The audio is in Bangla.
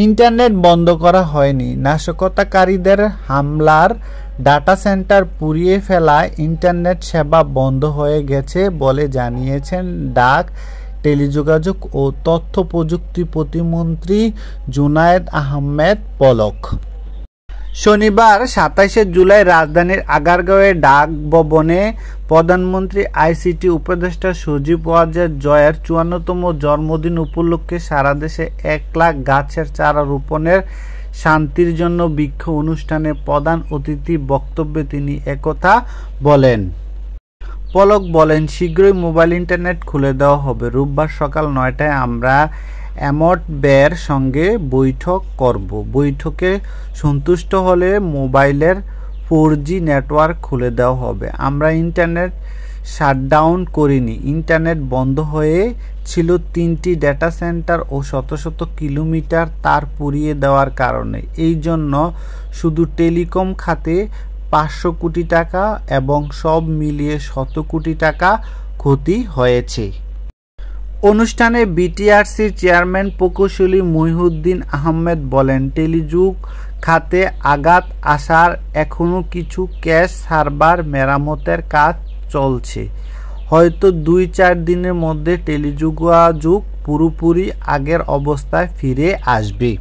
ইন্টারনেট বন্ধ করা হয়নি। নাশকতাকারীদের হামলার ডাটা সেন্টার পুড়িয়ে ফেলায় ইন্টারনেট সেবা বন্ধ হয়ে গেছে বলে জানিয়েছেন ডাক, টেলিযোগাযোগ ও তথ্য প্রযুক্তি প্রতিমন্ত্রী জুনায়েদ আহমেদ পলক। শনিবার ২৭ জুলাই রাজধানীর আগারগাঁওয়ে ডাক ভবনে প্রধানমন্ত্রী আইসিটি উপদেষ্টা সজীব ওয়াজেদ জয়ের ৫৪তম জন্মদিন উপলক্ষে সারা দেশে ১ লাখ গাছের চারা রোপণের শান্তির জন্য বৃক্ষ অনুষ্ঠানে প্রধান অতিথি বক্তব্যে তিনি একথা বলেন। পলক বলেন, শীঘ্রই মোবাইল ইন্টারনেট খুলে দেওয়া হবে। রোববার সকাল ৯টায় আমরা এমডব্যার সঙ্গে বৈঠক করব। বৈঠকে সন্তুষ্ট হলে মোবাইলের 4G নেটওয়ার্ক খুলে দেওয়া হবে। আমরা ইন্টারনেট শাটডাউন করিনি। ইন্টারনেট বন্ধ হয়ে ছিল ৩টি ডেটা সেন্টার ও শত শত কিলোমিটার তার পুড়িয়ে দেওয়ার কারণে। এই জন্য শুধু টেলিকম খাতে ৫০০ কোটি টাকা এবং সব মিলিয়ে ১০০ কোটি টাকা ক্ষতি হয়েছে। অনুষ্ঠানে বিটিআরসির চেয়ারম্যান প্রকৌশলী মহিউদ্দিন আহমেদ বলেন, টেলিযোগ খাতে আঘাত আসার এখনও কিছু ক্যাশ সার্ভার মেরামতের কাজ চলছে। হয়তো ২-৪ দিনের মধ্যে টেলিযোগাযোগ পুরোপুরি আগের অবস্থায় ফিরে আসবে।